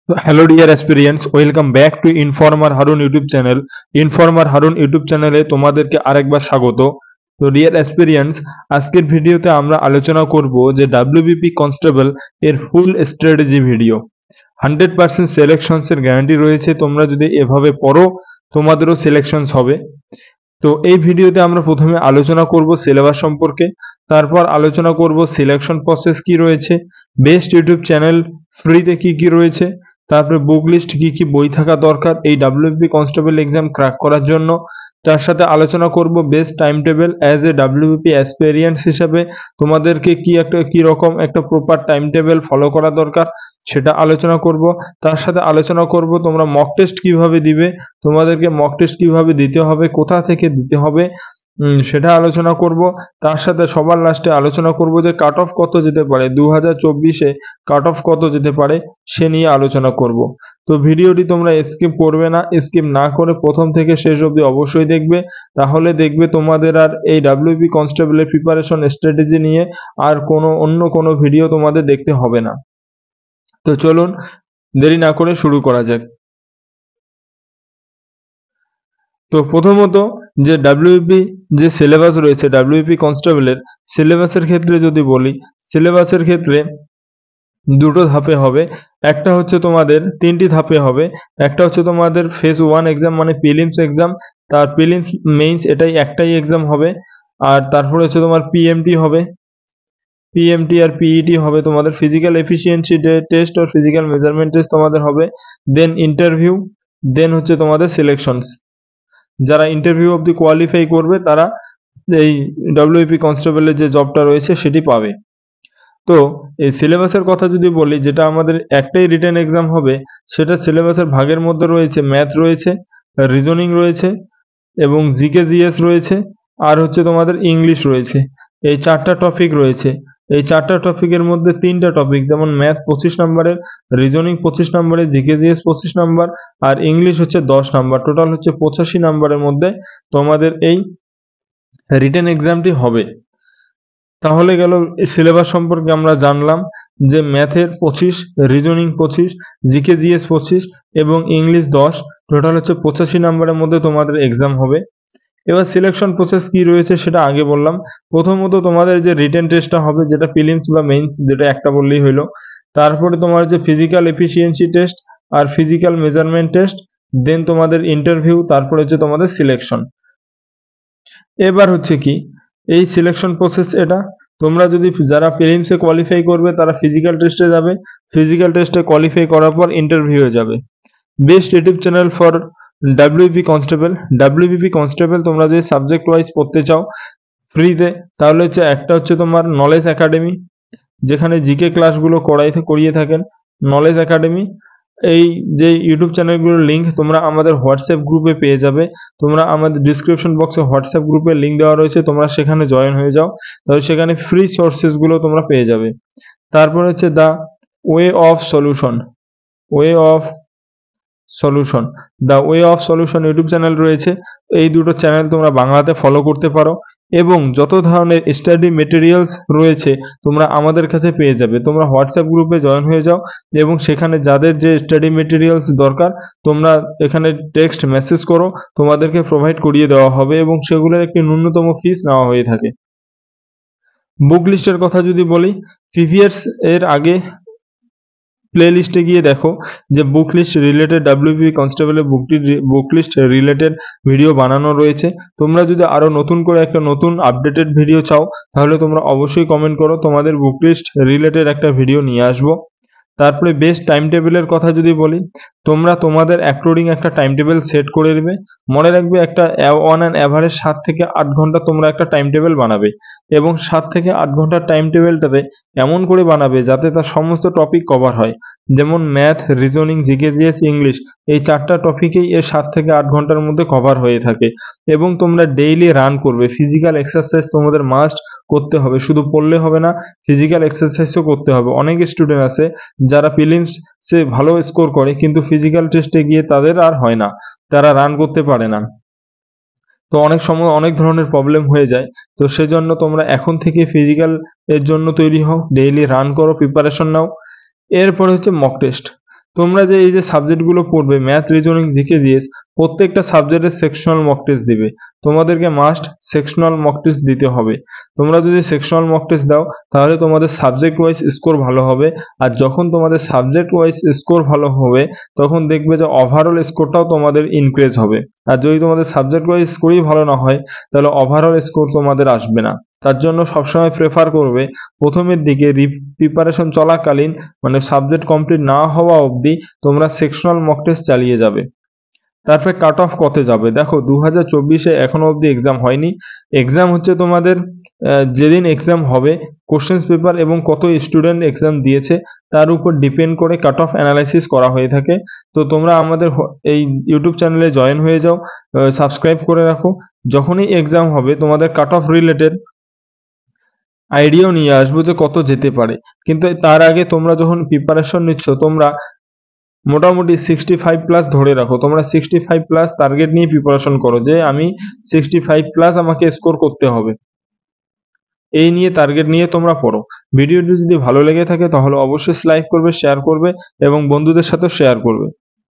So, hello dear aspirants, welcome back to Informer Harun YouTube channel. Informer Harun YouTube চ্যানেলে তোমাদেরকে আরেকবার স্বাগত। তো ডিয়ার অ্যাসপিরিয়েন্টস, আজকের ভিডিওতে আমরা আলোচনা করব যে ডাব্লিউবিপি কনস্টেবল এর ফুল স্ট্র্যাটেজি ভিডিও। 100% সিলেকশনসের গ্যারান্টি রয়েছে, তোমরা যদি এভাবে পড়ো তোমাদেরও সিলেকশনস হবে। তো এই ভিডিওতে আমরা প্রথমে আলোচনা করব সিলেবাস সম্পর্কে, তারপর আলোচনা করব সিলেকশন প্রসেস কি রয়েছে, বেস্ট ইউটিউব চ্যানেল ফ্রিতে কি কি রয়েছে, তারপরে বুক লিস্ট কি কি বই থাকা দরকার এই ডাব্লিউবিপি কনস্টেবল এক্সাম ক্র্যাক করার জন্য। তার সাথে আলোচনা করব best time table as a WBP অ্যাসপিরিয়েন্টস হিসাবে তোমাদেরকে কি রকম একটা প্রপার টাইম টেবিল ফলো করা দরকার সেটা আলোচনা করব। তার সাথে আলোচনা করব তোমরা মক টেস্ট কিভাবে দিবে, তোমাদেরকে মক টেস্ট কিভাবে দিতে হবে, কোথা থেকে দিতে হবে সেটা আলোচনা করব। তার সাথে সবার লাস্টে আলোচনা করব যে কাট অফ কত যেতে পারে 2024-এ, কাট অফ কত যেতে পারে সে নিয়ে আলোচনা করব। তো ভিডিওটি তোমরা স্কিপ করবে না, স্কিপ না করে প্রথম থেকে শেষ অবধি অবশ্যই দেখবে, তাহলে দেখবে তোমাদের আর এই ডাব্লিউবি কনস্টেবলের প্রিপারেশন স্ট্র্যাটেজি নিয়ে আর অন্য কোনো ভিডিও তোমাদের দেখতে হবে না। তো চলুন দেরি না করে শুরু করা যাক। তো প্রথমত যে ডাব্লিউবি যে সিলেবাস রয়েছে ডাব্লিউবি কনস্টেবলের সিলেবাসের ক্ষেত্রে যদি বলি, সিলেবাসের ক্ষেত্রে দুটো ধাপে হবে। একটা হচ্ছে তোমাদের তিনটি ধাপে হবে। একটা হচ্ছে তোমাদের ফেজ 1 এক্সাম মানে প্রিলিমস এক্সাম, তার প্রিলিমস মেইনস এটাই একটাই এক্সাম হবে। আর তারপরে হচ্ছে তোমার পিএমটি হবে, পিএমটি আর পিইটি হবে, তোমাদের ফিজিক্যাল এফিসিয়েন্সি টেস্ট আর ফিজিক্যাল মেজারমেন্ট টেস্ট তোমাদের হবে। দেন ইন্টারভিউ, দেন হচ্ছে তোমাদের সিলেকশনস। যারা ইন্টারভিউ অবধি কোয়ালিফাই করবে তারা এই ডাব্লিউপি কনস্টেবলের যে জবটা রয়েছে সেটি পাবে। তো এই সিলেবাসের কথা যদি বলি, যেটা আমাদের একটাই রিটেন এক্সাম হবে, সেটা সিলেবাসের ভাগের মধ্যে রয়েছে ম্যাথ রয়েছে, রিজনিং রয়েছে এবং জিকে জিএস রয়েছে, আর হচ্ছে তোমাদের ইংলিশ রয়েছে। এই চারটা টপিক রয়েছে। এই চারটা টপিকের মধ্যে তিনটা টপিক যেমন ম্যাথ 25 নম্বরের, রিজনিং 25 নম্বরের, জিকে জিএস 25 নম্বর আর ইংলিশ হচ্ছে 10 নম্বর, টোটাল হচ্ছে 85 নম্বরের মধ্যে তোমাদের এই রিটেন এক্সামটি হবে। তাহলে গেল সিলেবাস সম্পর্কে আমরা জানলাম যে ম্যাথের 25, রিজনিং 25, জিকে জিএস 25 এবং ইংলিশ 10, টোটাল হচ্ছে 85 নম্বরের মধ্যে তোমাদের এক্সাম হবে। এবার সিলেকশন প্রসেস কি রয়েছে সেটা আগে বললাম। প্রথমত তোমাদের যে রিটেন টেস্টটা হবে, যেটা প্রিলিমস বা মেইনস যেটা একটা বললেই হলো। তারপরে তোমার যে ফিজিক্যাল এফিসিয়েন্সি টেস্ট আর ফিজিক্যাল মেজারমেন্ট টেস্ট, দেন তোমাদের ইন্টারভিউ, তারপরে হচ্ছে তোমাদের সিলেকশন। এবার হচ্ছে কি এই সিলেকশন প্রসেস, এটা তোমরা যদি যারা প্রিলিমসে কোয়ালিফাই করবে তারা ফিজিক্যাল টেস্টে যাবে, ফিজিক্যাল টেস্টে কোয়ালিফাই করার পর ইন্টারভিউয়ে যাবে। Best YouTube channel for WP constable. WBP constable তোমরা যদি সাবজেক্ট ওয়াইজ পড়তে চাও ফ্রিতে, তাহলে হচ্ছে একটা হচ্ছে তোমার নলেজ একাডেমি, যেখানে জিকে ক্লাসগুলো করিয়ে থাকেন নলেজ একাডেমি। এই যে ইউটিউব চ্যানেলগুলোর লিঙ্ক তোমরা আমাদের হোয়াটসঅ্যাপ গ্রুপে পেয়ে যাবে। তোমরা আমাদের ডিসক্রিপশন বক্সে হোয়াটসঅ্যাপ গ্রুপের লিঙ্ক দেওয়া রয়েছে, তোমরা সেখানে জয়েন হয়ে যাও, তাহলে সেখানে ফ্রি সোর্সেসগুলো তোমরা পেয়ে যাবে। তারপর হচ্ছে the way of solution, way of solution, the way of solution YouTube channel রয়েছে। এই দুটো চ্যানেল তোমরা বাংলাতে ফলো করতে পারো এবং যত ধরনের স্টাডি মেটেরিয়ালস রয়েছে তোমরা আমাদের কাছে পেয়ে যাবে। তোমরা হোয়াটসঅ্যাপ গ্রুপে জয়েন হয়ে যাও এবং সেখানে যাদের যে স্টাডি মেটেরিয়ালস দরকার তোমরা এখানে টেক্সট মেসেজ করো, তোমাদেরকে প্রোভাইড করিয়ে দেওয়া হবে এবং সেগুলোর একটি ন্যূনতম ফিস নেওয়া হয়ে থাকে। বুক লিস্টের কথা যদি বলি, প্রিভিয়াস এর আগে প্লে লিস্টে গিয়ে দেখো যে বুক লিস্ট রিলেটেড ডাব্লিউবি কনস্টেবলের বুক লিস্ট রিলেটেড ভিডিও বানানো রয়েছে। তোমরা যদি আরো নতুন করে একটা নতুন আপডেটেড ভিডিও চাও তাহলে তোমরা অবশ্যই কমেন্ট করো, তোমাদের বুক লিস্ট রিলেটেড একটা ভিডিও নিয়ে আসবো। তারপরে বেস্ট টাইম টেবিলের কথা যদি বলি, তোমরা তোমাদের অ্যাকর্ডিং একটা টাইম টেবিল সেট করে নেবে। মনে রাখবে একটা অন অ্যান অ্যাভারেজ 7 থেকে 8 ঘন্টা তোমরা একটা টাইম টেবিল বানাবে এবং 7 থেকে 8 ঘন্টার টাইম টেবিলটাতে এমন করে বানাবে যাতে তার সমস্ত টপিক কভার হয়। যেমন math, reasoning, GK GS, English, এই চারটা টপিকেই এর 7 থেকে 8 ঘন্টার মধ্যে কভার হয়ে থাকে। এবং তোমরা ডেইলি রান করবে, ফিজিক্যাল এক্সারসাইজ তোমাদের মাস্ট করতে হবে, শুধু পড়লে হবে না, ফিজিক্যাল এক্সারসাইজও করতে হবে। অনেক স্টুডেন্ট আছে যারা প্রিলিমসে ভালো স্কোর করে কিন্তু ফিজিক্যাল টেস্টে গিয়ে তাদের আর হয় না, তারা রান করতে পারে না। তো অনেক সময় অনেক ধরনের প্রবলেম হয়ে যায়। তো সেজন্য তোমরা এখন থেকে ফিজিক্যাল এর জন্য তৈরি হও, ডেইলি রান করো, প্রিপারেশন নাও। এরপরে হচ্ছে মক টেস্ট। তোমরা যে এই যে সাবজেক্টগুলো পড়বে, ম্যাথ, রিজনিং, জিকে, জিএস, প্রত্যেকটা সাবজেক্টের সেকশনাল মক টেস্ট দিবে। তোমাদেরকে মাস্ট সেকশনাল মক টেস্ট দিতে হবে। তোমরা যদি সেকশনাল মক টেস্ট দাও তাহলে তোমাদের সাবজেক্ট ওয়াইজ স্কোর ভালো হবে। আর যখন তোমাদের সাবজেক্ট ওয়াইজ স্কোর ভালো হবে তখন দেখবে যে ওভারঅল স্কোরটাও তোমাদের ইনক্রিজ হবে। আর যদি তোমাদের সাবজেক্ট ওয়াইজ স্কোরই ভালো না হয় তাহলে ওভারঅল স্কোর তোমাদের আসবে না। তার জন্য সবসময় প্রেফার করবে প্রথমের দিকে প্রিপারেশন চলাকালীন, মানে সাবজেক্ট কমপ্লিট না হওয়া অবধি তোমরা সেকশনাল মক টেস্ট চালিয়ে যাবে। তারপরে কাট অফ কত যাবে, দেখো 2024-এ এখনো অবধি এক্সাম হয়নি। এক্সাম হচ্ছে তোমাদের যেদিন এক্সাম হবে কোশ্চেন্স পেপার এবং কত স্টুডেন্ট এক্সাম দিয়েছে তার উপর ডিপেন্ড করে কাট অফ অ্যানালাইসিস করা হয়ে থাকে। তো তোমরা আমাদের এই ইউটিউব চ্যানেলে জয়েন হয়ে যাও, সাবস্ক্রাইব করে রাখো। যখনই এক্সাম হবে তোমাদের কাট অফ রিলেটেড আইডিয়াও নিয়ে আসবো যে কত যেতে পারে। কিন্তু তার আগে তোমরা যখন প্রিপারেশন নিচ্ছ তোমরা মোটামুটি 65+ ধরে রাখো। তোমরা 65+ টার্গেট নিয়ে প্রিপারেশন করো যে আমি 65+ আমাকে স্কোর করতে হবে, এই নিয়ে টার্গেট নিয়ে তোমরা পড়ো। ভিডিওটি যদি ভালো লেগে থাকে তাহলে অবশ্যই লাইক করবে, শেয়ার করবে এবং বন্ধুদের সাথে শেয়ার করবে।